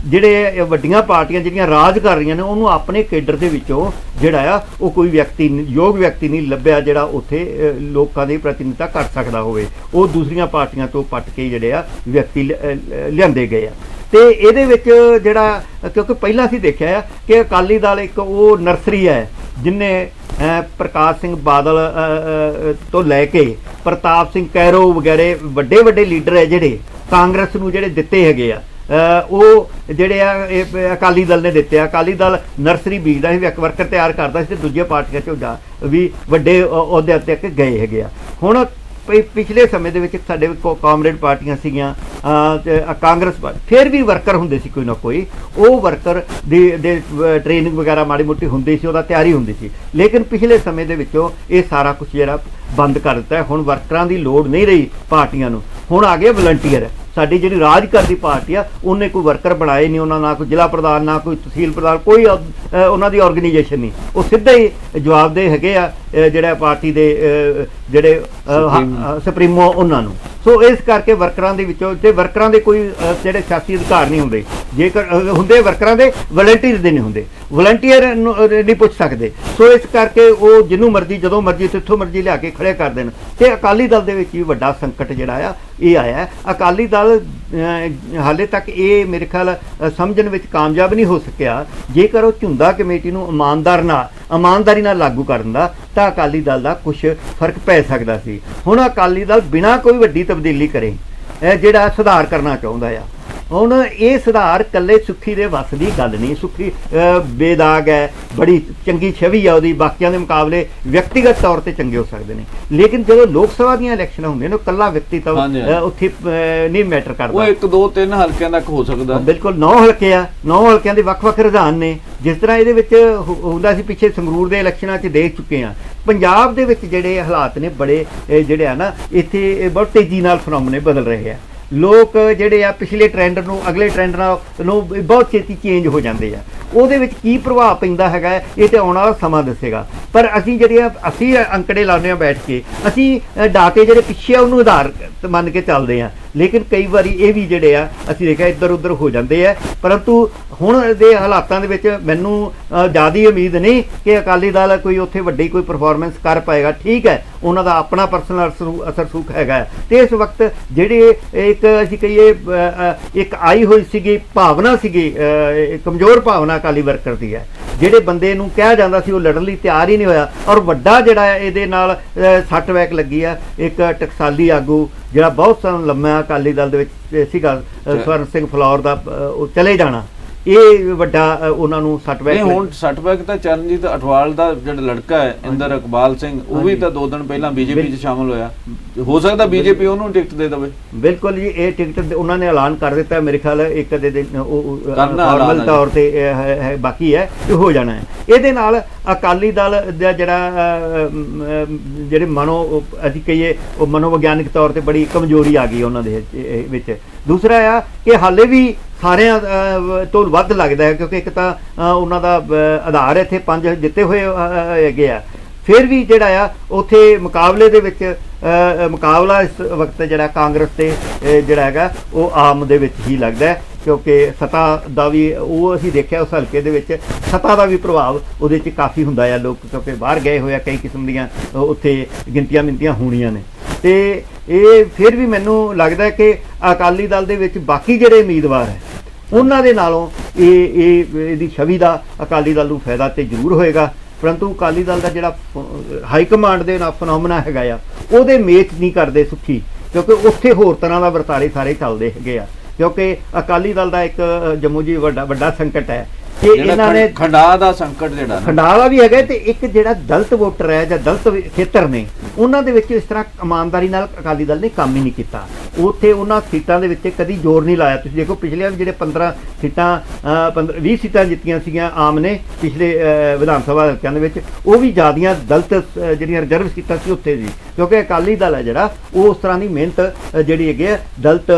ਜਿਹੜੇ ਵੱਡੀਆਂ ਪਾਰਟੀਆਂ ਜਿਹੜੀਆਂ ਰਾਜ ਕਰ ਰਹੀਆਂ ਨੇ, ਉਹਨੂੰ ਆਪਣੇ ਕੇਡਰ ਦੇ ਵਿੱਚੋਂ ਜਿਹੜਾ ਆ ਉਹ ਕੋਈ ਯੋਗ ਵਿਅਕਤੀ ਨਹੀਂ ਲੱਭਿਆ ਜਿਹੜਾ ਉੱਥੇ ਲੋਕਾਂ ਦੀ ਪ੍ਰਤੀਨਿਧਤਾ ਕਰ ਸਕਦਾ ਹੋਵੇ। ਉਹ ਦੂਸਰੀਆਂ ਪਾਰਟੀਆਂ ਤੋਂ ਪੱਟ ਕੇ ਜਿਹੜੇ ਆ ਵਿਅਕਤੀ ਲਿਆਂਦੇ ਗਏ ਆ। ਤੇ ਇਹਦੇ ਵਿੱਚ ਜਿਹੜਾ, ਕਿਉਂਕਿ ਪਹਿਲਾਂ ਅਸੀਂ ਦੇਖਿਆ ਆ ਕਿ ਅਕਾਲੀ ਦਲ ਇੱਕ ਉਹ ਨਰਸਰੀ ਹੈ ਜਿਹਨੇ ਪ੍ਰਕਾਸ਼ ਸਿੰਘ ਬਾਦਲ ਤੋਂ ਲੈ ਕੇ ਪ੍ਰਤਾਪ ਸਿੰਘ ਕੈਰੋ ਵਗੈਰੇ ਵੱਡੇ ਲੀਡਰ ਹੈ ਜਿਹੜੇ ਕਾਂਗਰਸ ਨੂੰ ਜਿਹੜੇ ਦਿੱਤੇ ਹੈਗੇ ਆ, ਉਹ ਜਿਹੜੇ ਆ ਅਕਾਲੀ ਦਲ ਨੇ ਦਿੱਤੇ ਆ। ਅਕਾਲੀ ਦਲ ਨਰਸਰੀ ਬੀਜਦਾ ਸੀ, ਇੱਕ ਵਰਕਰ ਤਿਆਰ ਕਰਦਾ ਸੀ, ਤੇ ਦੂਜੀਆਂ ਪਾਰਟੀਆਂ 'ਚੋਂ ਵੀ ਵੱਡੇ ਅਹੁਦਿਆਂ ਤੇ ਗਏ ਹੈਗੇ ਆ। ਹੁਣ ਪਿਛਲੇ ਸਮੇਂ ਦੇ ਵਿੱਚ ਸਾਡੇ ਕਾਮਰੇਡ ਪਾਰਟੀਆਂ ਸੀਗੀਆਂ, ਕਾਂਗਰਸ ਫਿਰ ਵੀ ਵਰਕਰ ਹੁੰਦੇ ਸੀ ਕੋਈ ਨਾ ਕੋਈ, ਉਹ ਵਰਕਰ ਦੇ ਟ੍ਰੇਨਿੰਗ ਵਗੈਰਾ ਮਾੜੀ ਮੋਟੀ ਹੁੰਦੀ ਸੀ, ਉਹਦਾ ਤਿਆਰੀ ਹੁੰਦੀ ਸੀ। ਲੇਕਿਨ ਪਿਛਲੇ ਸਮੇਂ ਦੇ ਵਿੱਚੋਂ ਇਹ ਸਾਰਾ ਕੁਝ ਜਿਹੜਾ ਬੰਦ ਕਰ ਦਿੱਤਾ ਹੈ। ਹੁਣ ਵਰਕਰਾਂ ਦੀ ਲੋੜ ਨਹੀਂ ਰਹੀ ਪਾਰਟੀਆਂ ਨੂੰ, ਹੁਣ ਆ ਗਏ ਵਲੰਟੀਅਰ। ਸਾਡੀ ਜਿਹੜੀ ਰਾਜ ਕਰਦੀ ਪਾਰਟੀ ਆ ਉਹਨੇ ਕੋਈ ਵਰਕਰ ਬਣਾਏ ਨਹੀਂ, ਉਹਨਾਂ ਨਾਲ ਕੋਈ ਜ਼ਿਲ੍ਹਾ ਪ੍ਰਧਾਨ, ਨਾ ਕੋਈ ਤਹਿਸੀਲ ਪ੍ਰਧਾਨ, ਕੋਈ ਉਹਨਾਂ ਦੀ ਆਰਗੇਨਾਈਜੇਸ਼ਨ ਨਹੀਂ। ਉਹ ਸਿੱਧੇ ਹੀ ਜਵਾਬਦੇਹ ਹੈਗੇ ਆ ਜਿਹੜਾ ਪਾਰਟੀ ਦੇ ਜਿਹੜੇ ਸੁਪਰੀਮੋ ਉਹਨਾਂ ਨੂੰ। ਸੋ ਇਸ ਕਰਕੇ ਵਰਕਰਾਂ ਦੇ ਵਿੱਚੋਂ ਤੇ ਵਰਕਰਾਂ ਦੇ ਕੋਈ ਜਿਹੜੇ ਸਿਆਸੀ ਅਧਿਕਾਰ ਨਹੀਂ ਹੁੰਦੇ, ਜੇਕਰ ਹੁੰਦੇ ਵਰਕਰਾਂ ਦੇ, ਵਲੰਟੀਅਰ ਦੇ ਨਹੀਂ ਹੁੰਦੇ, ਵਲੰਟੀਅਰ ਨਹੀਂ ਪੁੱਛ ਸਕਦੇ। ਸੋ ਇਸ ਕਰਕੇ ਉਹ ਜਿਹਨੂੰ ਮਰਜ਼ੀ ਜਦੋਂ ਮਰਜ਼ੀ ਜਿੱਥੋਂ ਮਰਜ਼ੀ ਲਿਆ ਕੇ ਖੜੇ ਕਰ ਦੇਣ। ਤੇ ਅਕਾਲੀ ਦਲ ਦੇ ਵਿੱਚ ਵੀ ਵੱਡਾ ਸੰਕਟ ਜਿਹੜਾ ਆ ਇਹ ਆਇਆ। ਅਕਾਲੀ ਦਲ ਹਾਲੇ ਤੱਕ ਇਹ ਮੇਰੇ ਖਿਆਲ ਸਮਝਣ ਵਿੱਚ ਕਾਮਯਾਬ ਨਹੀਂ ਹੋ ਸਕਿਆ। ਜੇਕਰ ਉਹ ਝੁੰਦਾ ਕਮੇਟੀ ਨੂੰ ਇਮਾਨਦਾਰੀ ਨਾਲ ਲਾਗੂ ਕਰ ਦਿੰਦਾ ਤਾਂ ਅਕਾਲੀ ਦਲ ਦਾ ਕੁਝ ਫਰਕ ਪੈ ਸਕਦਾ ਸੀ। ਹੁਣ ਅਕਾਲੀ ਦਲ ਬਿਨਾਂ ਕੋਈ ਵੱਡੀ ਤਬਦੀਲੀ ਕਰੇ ਜਿਹੜਾ ਸੁਧਾਰ ਕਰਨਾ ਚਾਹੁੰਦਾ ਆ, ਹੁਣ ਇਹ ਸੁਧਾਰ ਕੱਲੇ ਸੁੱਖੀ ਦੇ ਵੱਸ ਦੀ ਗੱਲ ਨਹੀਂ। ਸੁੱਖੀ ਬੇਦਾਗ ਹੈ, ਬੜੀ ਚੰਗੀ ਛਵੀ ਆ ਉਹਦੀ, ਬਾਕੀਆਂ ਦੇ ਮੁਕਾਬਲੇ ਵਿਅਕਤੀਗਤ ਤੌਰ ਤੇ ਚੰਗੇ ਹੋ ਸਕਦੇ ਨੇ, ਲੇਕਿਨ ਜਦੋਂ ਲੋਕ ਸਭਾ ਦੀਆਂ ਇਲੈਕਸ਼ਨਾਂ ਹੁੰਦੀਆਂ ਨੇ ਕੱਲਾ ਵਿਅਕਤੀ ਤਾਂ ਉੱਥੇ ਨਹੀਂ ਮੈਟਰ ਕਰਦਾ।
ਉਹ 1 2 3 ਹਲਕਿਆਂ ਤੱਕ ਹੋ ਸਕਦਾ।
ਬਿਲਕੁਲ 9 ਹਲਕੇ ਆ, 9 ਹਲਕਿਆਂ ਦੇ ਵੱਖ-ਵੱਖ ਰੁਝਾਨ ਨੇ। ਜਿਸ ਤਰ੍ਹਾਂ ਇਹਦੇ ਵਿੱਚ ਹੁੰਦਾ ਸੀ ਪਿੱਛੇ ਸੰਗਰੂਰ ਦੇ ਇਲੈਕਸ਼ਨਾਂ 'ਚ ਦੇਖ ਚੁੱਕੇ ਆ। ਪੰਜਾਬ ਦੇ ਵਿੱਚ ਜਿਹੜੇ ਹਾਲਾਤ ਨੇ ਬੜੇ ਜਿਹੜੇ ਆ ਨਾ ਇੱਥੇ ਬਹੁਤ ਤੇਜ਼ੀ ਨਾਲ ਫਨੋਮਨੇ ਬਦਲ ਰਹੇ ਆ। ਲੋਕ ਜਿਹੜੇ ਆ ਪਿਛਲੇ ਟ੍ਰੈਂਡ ਨੂੰ ਅਗਲੇ ਟ੍ਰੈਂਡ ਨਾਲ ਨੂੰ ਬਹੁਤ ਛੇਤੀ ਚੇਂਜ ਹੋ ਜਾਂਦੇ ਆ। ਉਹਦੇ ਵਿੱਚ ਕੀ ਪ੍ਰਭਾਵ ਪੈਂਦਾ ਹੈਗਾ ਇਹ ਤੇ ਆਉਣ ਵਾਲਾ ਸਮਾਂ ਦੱਸੇਗਾ। ਪਰ ਅਸੀਂ ਅਸੀਂ ਅੰਕੜੇ ਲਾਉਂਦੇ ਹਾਂ ਬੈਠ ਕੇ, ਅਸੀਂ ਡਾਟੇ ਜਿਹੜੇ ਪਿੱਛੇ ਆ ਉਹਨੂੰ ਆਧਾਰ ਮੰਨ ਕੇ ਚੱਲਦੇ ਹਾਂ, ਲੇਕਿਨ ਕਈ ਵਾਰੀ ਇਹ ਵੀ ਜਿਹੜੇ ਆ ਅਸੀਂ ਦੇਖਿਆ ਇੱਧਰ ਉੱਧਰ ਹੋ ਜਾਂਦੇ ਆ। ਪਰੰਤੂ ਹੁਣ ਦੇ ਹਾਲਾਤਾਂ ਦੇ ਵਿੱਚ ਮੈਨੂੰ ਜ਼ਿਆਦਾ ਉਮੀਦ ਨਹੀਂ ਕਿ ਅਕਾਲੀ ਦਲ ਕੋਈ ਉੱਥੇ ਵੱਡੀ ਕੋਈ ਪਰਫਾਰਮੈਂਸ ਕਰ ਪਾਏਗਾ। ਠੀਕ ਹੈ, ਉਹਨਾਂ ਦਾ ਆਪਣਾ ਪਰਸਨਲ ਅਸਰ ਸੁਖ ਹੈਗਾ। ਤੇ ਇਸ ਵਕਤ ਜਿਹੜੇ ਇੱਕ ਅਸੀਂ ਕਹੀਏ ਇੱਕ ਆਈ ਹੋਈ ਸੀਗੀ ਭਾਵਨਾ ਸੀਗੀ, ਕਮਜ਼ੋਰ ਭਾਵਨਾ ਅਕਾਲੀ ਵਰਕਰ ਦੀ ਹੈ। ਜਿਹੜੇ ਬੰਦੇ ਨੂੰ ਕਿਹਾ ਜਾਂਦਾ ਸੀ ਉਹ ਲੜਨ ਲਈ ਤਿਆਰ ਹੀ ਨਹੀਂ ਹੋਇਆ, ਔਰ ਵੱਡਾ ਜਿਹੜਾ ਇਹਦੇ ਨਾਲ ਸੱਟ ਵੈਕ ਲੱਗੀ ਆ ਇੱਕ ਟਕਸਾਲੀ ਆਗੂ ਜਿਹੜਾ ਬਹੁਤ ਲੰਮਾ ਅਕਾਲੀ ਦਲ ਦੇ ਵਿੱਚ ਸੀਗਾ, ਸਵਰਨ ਸਿੰਘ ਫਲੌਰ ਦਾ ਉਹ ਚਲੇ ਜਾਣਾ, ਇਹ ਵੱਡਾ ਉਹਨਾਂ ਨੂੰ ਸੱਟਬੈਕ।
ਹੁਣ ਸੱਟਬੈਕ ਤਾਂ ਚਰਨਜੀਤ ਅਠਵਾਲ ਦਾ ਜਿਹੜਾ ਲੜਕਾ ਹੈ ਇੰਦਰ ਇਕਬਾਲ ਸਿੰਘ, ਉਹ ਵੀ ਤਾਂ 2 ਦਿਨ ਪਹਿਲਾਂ ਬੀਜੇਪੀ 'ਚ ਸ਼ਾਮਲ ਹੋਇਆ। ਹੋ ਸਕਦਾ ਬੀਜੇਪੀ ਉਹਨੂੰ ਟਿਕਟ ਦੇ ਦੇਵੇ।
ਬਿਲਕੁਲ ਜੀ, ਇਹ ਟਿਕਟ ਉਹਨਾਂ ਨੇ ਐਲਾਨ ਕਰ ਦਿੱਤਾ। ਮੇਰੇ ਖਿਆਲ ਇੱਕ ਦੇ ਫਾਰਮਲ ਤੌਰ ਤੇ ਬਾਕੀ ਹੈ, ਇਹ ਹੋ ਜਾਣਾ ਹੈ। ਇਹਦੇ ਨਾਲ ਅਕਾਲੀ ਦਲ ਦਾ ਜਿਹੜਾ ਜਿਹੜੇ ਅਸੀਂ ਕਹੀਏ ਉਹ ਮਨੋਵਿਗਿਆਨਿਕ ਤੌਰ ਤੇ ਬੜੀ ਕਮਜ਼ੋਰੀ ਆ ਗਈ ਉਹਨਾਂ ਦੇ ਵਿੱਚ। ਦੂਸਰਾ ਆ ਕਿ ਹਾਲੇ ਵੀ ਸਾਰਿਆਂ ਤੋਂ ਵੱਧ ਲੱਗਦਾ ਹੈ, ਕਿਉਂਕਿ ਇੱਕ ਤਾਂ ਉਹਨਾਂ ਦਾ ਆਧਾਰ ਇੱਥੇ 5 ਜਿੱਤੇ ਹੋਏ ਹੈਗੇ ਆ। ਫਿਰ ਵੀ ਜਿਹੜਾ ਆ ਉੱਥੇ ਮੁਕਾਬਲੇ ਦੇ ਵਿੱਚ ਮੁਕਾਬਲਾ ਇਸ ਵਕਤ ਜਿਹੜਾ ਕਾਂਗਰਸ ਤੇ ਜਿਹੜਾ ਹੈਗਾ ਉਹ ਆਮ ਦੇ ਵਿੱਚ ਹੀ ਲੱਗਦਾ ਹੈ, ਕਿਉਂਕਿ ਸੱਤਾ ਦਾ ਵੀ ਉਹ ਅਸੀਂ ਦੇਖਿਆ ਉਸ ਹਲਕੇ ਦੇ ਵਿੱਚ ਸੱਤਾ ਦਾ ਵੀ ਪ੍ਰਭਾਵ ਉਹਦੇ 'ਚ ਕਾਫੀ ਹੁੰਦਾ ਆ। ਲੋਕ ਕਿਉਂਕਿ ਬਾਹਰ ਗਏ ਹੋਏ ਆ, ਕਈ ਕਿਸਮ ਦੀਆਂ ਉੱਥੇ ਗਿਣਤੀਆਂ ਮਿੰਤੀਆਂ ਹੋਣੀਆਂ ਨੇ। ਤੇ ਇਹ ਫਿਰ ਵੀ ਮੈਨੂੰ ਲੱਗਦਾ ਕਿ ਅਕਾਲੀ ਦਲ ਦੇ ਵਿੱਚ ਬਾਕੀ ਜਿਹੜੇ ਉਮੀਦਵਾਰ ਹੈ ਉਹਨਾਂ ਦੇ ਨਾਲੋਂ ਇਹਦੀ ਛਵੀ ਦਾ ਅਕਾਲੀ ਦਲ ਨੂੰ ਫਾਇਦਾ ਤੇ ਜ਼ਰੂਰ ਹੋਏਗਾ। ਪਰੰਤੂ ਅਕਾਲੀ ਦਲ ਦਾ ਜਿਹੜਾ ਹਾਈ ਕਮਾਂਡ ਦੇ ਨਾਲ ਫਨੋਮਨਾ ਹੈਗਾ ਆ ਉਹਦੇ ਮੇਚ ਨਹੀਂ ਕਰਦੇ ਸੁੱਖੀ, ਕਿਉਂਕਿ ਉੱਥੇ ਹੋਰ ਤਰ੍ਹਾਂ ਦਾ ਵਰਤਾਰੇ ਸਾਰੇ ਚੱਲਦੇ ਹੈਗੇ ਆ। ਕਿਉਂਕਿ ਅਕਾਲੀ ਦਲ ਦਾ ਇੱਕ ਜੰਮੂ ਜੀ ਵੱਡਾ ਸੰਕਟ ਹੈ ਕਿ ਇਹਨਾਂ ਨੇ
ਖੰਡਾ ਦਾ ਸੰਕਟ ਜਿਹੜਾ
ਖੰਡਾ ਦਾ ਵੀ ਹੈਗਾ, ਤੇ ਇੱਕ ਜਿਹੜਾ ਦਲਿਤ ਵੋਟਰ ਹੈ ਜਾਂ ਦਲਿਤ ਖੇਤਰ ਨੇ ਉਹਨਾਂ ਦੇ ਵਿੱਚ ਇਸ ਤਰ੍ਹਾਂ ਇਮਾਨਦਾਰੀ ਨਾਲ ਅਕਾਲੀ ਦਲ ਨੇ ਕੰਮ ਹੀ ਨਹੀਂ ਕੀਤਾ। ਉੱਥੇ ਉਹਨਾਂ ਸੀਟਾਂ ਦੇ ਵਿੱਚ ਕਦੀ ਜ਼ੋਰ ਨਹੀਂ ਲਾਇਆ। ਤੁਸੀਂ ਦੇਖੋ ਪਿਛਲੇ ਜਿਹੜੇ 15 ਸੀਟਾਂ 20 ਸੀਟਾਂ ਜਿੱਤੀਆਂ ਸੀਗੀਆਂ ਆਮ ਨੇ ਪਿਛਲੇ ਵਿਧਾਨ ਸਭਾ ਹਲਕਿਆਂ ਦੇ ਵਿੱਚ, ਉਹ ਵੀ ਜ਼ਿਆਦੀਆਂ ਦਲਿਤ ਜਿਹੜੀਆਂ ਰਿਜ਼ਰਵ ਸੀਟਾਂ ਸੀ ਉੱਥੇ ਸੀ, ਕਿਉਂਕਿ ਅਕਾਲੀ ਦਲ ਹੈ ਜਿਹੜਾ ਉਹ ਉਸ ਤਰ੍ਹਾਂ ਦੀ ਮਿਹਨਤ ਜਿਹੜੀ ਹੈਗੀ ਹੈ ਦਲਿਤ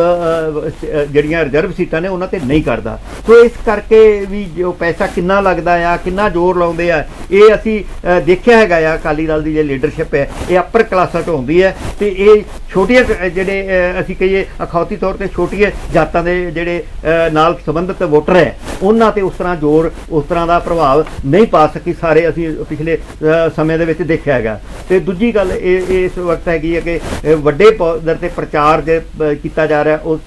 ਜਿਹੜੀਆਂ ਰਿਜ਼ਰਵ ਸੀਟਾਂ ਨੇ ਉਹਨਾਂ ਤੇ ਨਹੀਂ ਕਰਦਾ। ਸੋ ਇਸ ਕਰਕੇ ਵੀ ਜੋ ਪੈਸਾ ਕਿੰਨਾ ਲੱਗਦਾ ਆ, ਕਿੰਨਾ ਜ਼ੋਰ ਲਾਉਂਦੇ ਆ, ਇਹ ਅਸੀਂ ਦੇਖਿਆ ਹੈਗਾ ਆ। ਅਕਾਲੀ ਦਲ ਦੀ ਜਿਹੜੀ ਲੀਡਰਸ਼ਿਪ ਹੈ ਇਹ ਅਪਰ ਕਲਾਸਾਂ 'ਚ ਹੁੰਦੀ ਹੈ, ਤੇ ਇਹ ਛੋਟੀਆਂ ਜਿਹੜੇ ਅਸੀਂ ਕਹੀਏ ਅਖੌਤੀ ਤੌਰ ਤੇ ਛੋਟੀਆਂ ਜਾਤਾਂ ਦੇ ਜਿਹੜੇ ਨਾਲ ਸੰਬੰਧਿਤ ਵੋਟਰ ਹੈ ਉਹਨਾਂ ਤੇ ਉਸ ਤਰ੍ਹਾਂ ਜ਼ੋਰ, ਉਸ ਤਰ੍ਹਾਂ ਦਾ ਪ੍ਰਭਾਵ ਨਹੀਂ ਪਾ ਸਕੀ। ਸਾਰੇ ਅਸੀਂ ਪਿਛਲੇ ਸਮੇਂ ਦੇ ਵਿੱਚ ਦੇਖਿਆ ਹੈਗਾ। ਤੇ ਦੂਜੀ ਗੱਲ ਇਹ ਇਸ ਵਕਤ ਹੈਗੀ ਹੈ ਕਿ ਵੱਡੇ ਪੱਧਰ ਤੇ ਪ੍ਰਚਾਰ ਜੇ ਕੀਤਾ ਜਾ ਰਿਹਾ ਉਸ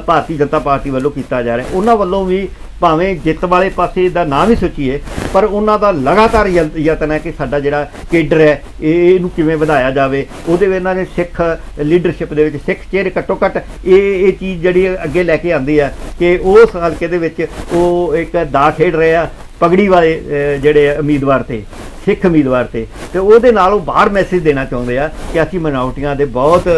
ਭਾਰਤੀ ਜਨਤਾ ਪਾਰਟੀ ਵੱਲੋਂ ਕੀਤਾ ਜਾ ਰਿਹਾ। ਉਹਨਾਂ ਵੱਲੋਂ ਵੀ ਭਾਵੇਂ ਜਿੱਤ ਵਾਲੇ ਪਾਸੇ ਦਾ ਨਾਂ ਵੀ ਸੋਚੀਏ, ਪਰ ਉਹਨਾਂ ਦਾ ਲਗਾਤਾਰ ਯਤਨ ਹੈ ਕਿ ਸਾਡਾ ਜਿਹੜਾ ਕੇਡਰ ਹੈ ਇਹਨੂੰ ਕਿਵੇਂ ਵਧਾਇਆ ਜਾਵੇ। ਉਹਦੇ ਵਿੱਚ ਇਹਨਾਂ ਨੇ ਸਿੱਖ ਲੀਡਰਸ਼ਿਪ ਦੇ ਵਿੱਚ ਸਿੱਖ ਚਿਹਰੇ ਘੱਟੋ ਘੱਟ ਇਹ ਚੀਜ਼ ਜਿਹੜੀ ਅੱਗੇ ਲੈ ਕੇ ਆਉਂਦੀ ਹੈ ਕਿ ਉਸ ਹਲਕੇ ਦੇ ਵਿੱਚ ਉਹ ਇੱਕ ਦਾ ਖੇਡ ਰਹੇ ਆ ਪਗੜੀ ਵਾਲੇ ਜਿਹੜੇ ਉਮੀਦਵਾਰ ਤੇ ਸਿੱਖ ਉਮੀਦਵਾਰ ਤੇ ਉਹਦੇ ਨਾਲ ਉਹ ਬਾਹਰ ਮੈਸੇਜ ਦੇਣਾ ਚਾਹੁੰਦੇ ਆ ਕਿ ਅਸੀਂ ਮਿਨੋਰਟੀਆਂ ਦੇ ਬਹੁਤ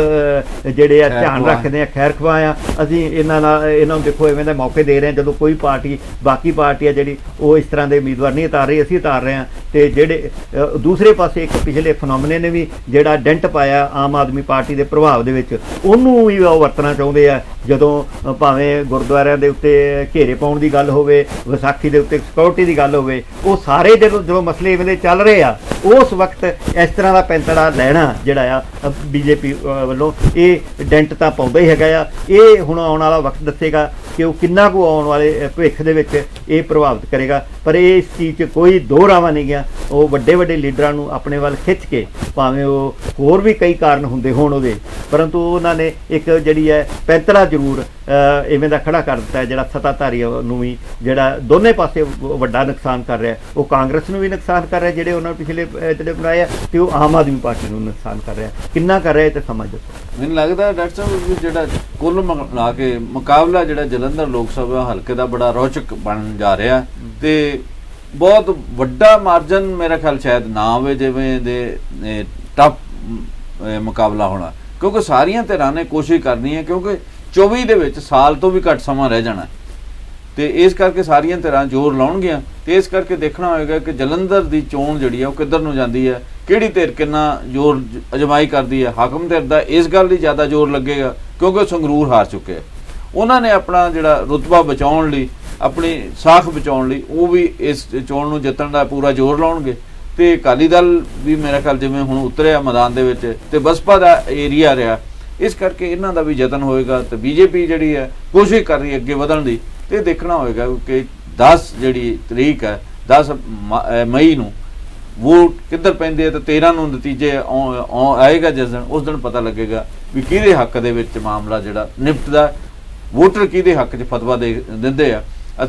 ਜਿਹੜੇ ਆ ਧਿਆਨ ਰੱਖਦੇ ਆ, ਖੈਰ ਖਵਾਹ ਆ। ਅਸੀਂ ਇਹਨਾਂ ਨੂੰ ਦੇਖੋ ਇਵੇਂ ਦੇ ਮੌਕੇ ਦੇ ਰਹੇ ਹਾਂ ਜਦੋਂ ਕੋਈ ਪਾਰਟੀ ਬਾਕੀ ਪਾਰਟੀ ਆ ਜਿਹੜੀ ਉਹ ਇਸ ਤਰ੍ਹਾਂ ਦੇ ਉਮੀਦਵਾਰ ਨਹੀਂ ਉਤਾਰ ਰਹੀ, ਅਸੀਂ ਉਤਾਰ ਰਹੇ ਹਾਂ। ਤੇ ਜਿਹੜੇ ਦੂਸਰੇ ਪਾਸੇ ਇੱਕ ਪਿਛਲੇ ਫਨੋਮਨੇ ਨੇ ਵੀ ਜਿਹੜਾ ਡੈਂਟ ਪਾਇਆ ਆਮ ਆਦਮੀ ਪਾਰਟੀ ਦੇ ਪ੍ਰਭਾਵ ਦੇ ਵਿੱਚ, ਉਹਨੂੰ ਵੀ ਉਹ ਵਰਤਣਾ ਚਾਹੁੰਦੇ ਆ। ਜਦੋਂ ਭਾਵੇਂ ਗੁਰਦੁਆਰਿਆਂ ਦੇ ਉੱਤੇ ਘੇਰੇ ਪਾਉਣ ਦੀ ਗੱਲ ਹੋਵੇ, ਵਿਸਾਖੀ ਦੇ ਉੱਤੇ ਸਿਕਿਉਰਿਟੀ ਦੀ ਗੱਲ ਹੋਵੇ, ਉਹ ਸਾਰੇ ਜਦੋਂ ਮਸਲੇ ਇਵੇਂ ਦੇ ਚੱਲ ਰਹੇ ਆ ਉਸ ਵਕਤ ਇਸ ਤਰ੍ਹਾਂ ਦਾ ਪੈਂਤੜਾ ਲੈਣਾ ਜਿਹੜਾ ਆ ਬੀਜੇਪੀ ਵੱਲੋਂ ਇਹ ਡੈਂਟ ਤਾਂ ਪਾਉਂਦਾ ਹੀ ਹੈਗਾ ਆ। ਇਹ ਹੁਣ ਆਉਣ ਵਾਲਾ ਵਕਤ ਦੱਸੇਗਾ ਕਿ ਉਹ ਕਿੰਨਾ ਕੁ ਆਉਣ ਵਾਲੇ ਭਵਿੱਖ ਦੇ ਵਿੱਚ ਇਹ ਪ੍ਰਭਾਵਿਤ ਕਰੇਗਾ। ਪਰ ਇਹ ਇਸ ਚੀਜ਼ 'ਚ ਕੋਈ ਦੋ ਰਾਵਾਂ ਨਹੀਂ ਗਿਆ। ਉਹ ਵੱਡੇ ਵੱਡੇ ਲੀਡਰਾਂ ਨੂੰ ਆਪਣੇ ਵੱਲ ਖਿੱਚ ਕੇ, ਭਾਵੇਂ ਉਹ ਹੋਰ ਵੀ ਕਈ ਕਾਰਨ ਹੁੰਦੇ ਹੋਣ ਉਹਦੇ, ਪਰੰਤੂ ਉਹਨਾਂ ਨੇ ਇੱਕ ਜਿਹੜੀ ਹੈ ਪੈਂਤੜਾ ਜ਼ਰੂਰ ਇਵੇਂ ਦਾ ਖੜਾ ਕਰ ਦਿੱਤਾ ਹੈ, ਜਿਹੜਾ ਸੱਤਾਧਾਰੀ ਨੂੰ ਵੀ ਜਿਹੜਾ ਦੋਨੇ ਪਾਸੇ ਵੱਡਾ ਨੁਕਸਾਨ ਕਰ ਰਿਹਾ। ਉਹ ਕਾਂਗਰਸ ਨੂੰ ਵੀ ਨੁਕਸਾਨ ਕਰ ਰਿਹਾ ਜਿਹੜੇ ਉਹਨਾਂ ਪਿਛਲੇ ਜਿਹੜੇ ਬਣਾਏ ਆ, ਤੇ ਉਹ ਆਮ ਆਦਮੀ ਪਾਰਟੀ ਨੂੰ ਨੁਕਸਾਨ ਕਰ ਰਿਹਾ। ਕਿੰਨਾ ਕਰ ਰਿਹਾ ਇਹ ਤਾਂ ਸਮਝ ਦੱਸੋ।
ਮੈਨੂੰ ਲੱਗਦਾ ਡਾਕਟਰ ਸਾਹਿਬ ਵੀ ਜਿਹੜਾ ਕੁੱਲ ਮਿਲਾ ਕੇ ਮੁਕਾਬਲਾ ਜਿਹੜਾ ਜਲੰਧਰ ਲੋਕ ਸਭਾ ਹਲਕੇ ਦਾ ਬੜਾ ਰੌਚਕ ਬਣ ਜਾ ਰਿਹਾ, ਤੇ ਬਹੁਤ ਵੱਡਾ ਮਾਰਜਨ ਮੇਰਾ ਖਿਆਲ ਸ਼ਾਇਦ ਨਾ ਹੋਵੇ ਜਿਵੇਂ ਦੇ ਟਫ ਮੁਕਾਬਲਾ ਹੋਣਾ, ਕਿਉਂਕਿ ਸਾਰੀਆਂ ਧਿਰਾਂ ਨੇ ਕੋਸ਼ਿਸ਼ ਕਰਨੀ ਹੈ, ਕਿਉਂਕਿ 24 ਦੇ ਵਿੱਚ ਸਾਲ ਤੋਂ ਵੀ ਘੱਟ ਸਮਾਂ ਰਹਿ ਜਾਣਾ, ਤੇ ਇਸ ਕਰਕੇ ਸਾਰੀਆਂ ਧਿਰਾਂ ਜ਼ੋਰ ਲਾਉਣਗੀਆਂ। ਤੇ ਇਸ ਕਰਕੇ ਦੇਖਣਾ ਹੋਏਗਾ ਕਿ ਜਲੰਧਰ ਦੀ ਚੋਣ ਜਿਹੜੀ ਆ ਉਹ ਕਿੱਧਰ ਨੂੰ ਜਾਂਦੀ ਹੈ, ਕਿਹੜੀ ਧਿਰ ਕਿੰਨਾ ਜ਼ੋਰ ਅਜਮਾਈ ਕਰਦੀ ਹੈ। ਹਾਕਮ ਧਿਰ ਦਾ ਇਸ ਗੱਲ ਲਈ ਜ਼ਿਆਦਾ ਜ਼ੋਰ ਲੱਗੇਗਾ ਕਿਉਂਕਿ ਉਹ ਸੰਗਰੂਰ ਹਾਰ ਚੁੱਕੇ ਆ, ਉਹਨਾਂ ਨੇ ਆਪਣਾ ਜਿਹੜਾ ਰੁਤਬਾ ਬਚਾਉਣ ਲਈ, ਆਪਣੀ ਸਾਖ ਬਚਾਉਣ ਲਈ ਉਹ ਵੀ ਇਸ ਚੋਣ ਨੂੰ ਜਿੱਤਣ ਦਾ ਪੂਰਾ ਜ਼ੋਰ ਲਾਉਣਗੇ। ਤੇ ਅਕਾਲੀ ਦਲ ਵੀ ਮੇਰਾ ਖਿਆਲ ਜਿਵੇਂ ਹੁਣ ਉਤਰਿਆ ਮੈਦਾਨ ਦੇ ਵਿੱਚ, ਤੇ ਬਸਪਾ ਦਾ ਏਰੀਆ ਰਿਹਾ, ਇਸ ਕਰਕੇ ਇਹਨਾਂ ਦਾ ਵੀ ਯਤਨ ਹੋਏਗਾ। ਤੇ ਬੀਜੇਪੀ ਜਿਹੜੀ ਹੈ ਕੋਸ਼ਿਸ਼ ਕਰ ਰਹੀ ਹੈ ਅੱਗੇ ਵਧਣ ਦੀ, ਤੇ ਦੇਖਣਾ ਹੋਏਗਾ ਕਿ 10 ਜਿਹੜੀ ਤਰੀਕ ਹੈ 10 ਮਈ ਨੂੰ ਵੋਟ ਕਿੱਧਰ ਪੈਂਦੇ ਆ, ਤੇ 13 ਨੂੰ ਨਤੀਜੇ ਆਏਗਾ ਜਿਸ ਦਿਨ, ਉਸ ਦਿਨ ਪਤਾ ਲੱਗੇਗਾ ਵੀ ਕਿਹਦੇ ਹੱਕ ਦੇ ਵਿੱਚ ਮਾਮਲਾ ਜਿਹੜਾ ਨਿਪਟਦਾ, ਵੋਟਰ ਕਿਹਦੇ ਹੱਕ 'ਚ ਫਤਵਾ ਦਿੰਦੇ ਆ।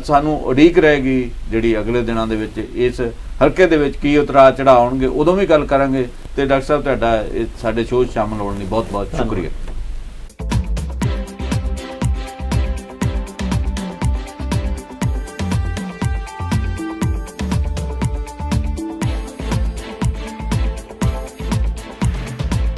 ਸਾਨੂੰ ਉਡੀਕ ਰਹੇਗੀ ਜਿਹੜੀ ਅਗਲੇ ਦਿਨਾਂ ਦੇ ਵਿੱਚ ਇਸ ਹਲਕੇ ਦੇ ਵਿੱਚ ਕੀ ਉਤਰਾਅ ਚੜ੍ਹਾਅ ਆਉਣਗੇ, ਉਦੋਂ ਵੀ ਗੱਲ ਕਰਾਂਗੇ। ਤੇ ਡਾਕਟਰ ਸਾਹਿਬ ਤੁਹਾਡਾ ਸਾਡੇ ਸ਼ੋਅ 'ਚ ਸ਼ਾਮਲ ਹੋਣ ਲਈ ਬਹੁਤ ਬਹੁਤ ਸ਼ੁਕਰੀਆ।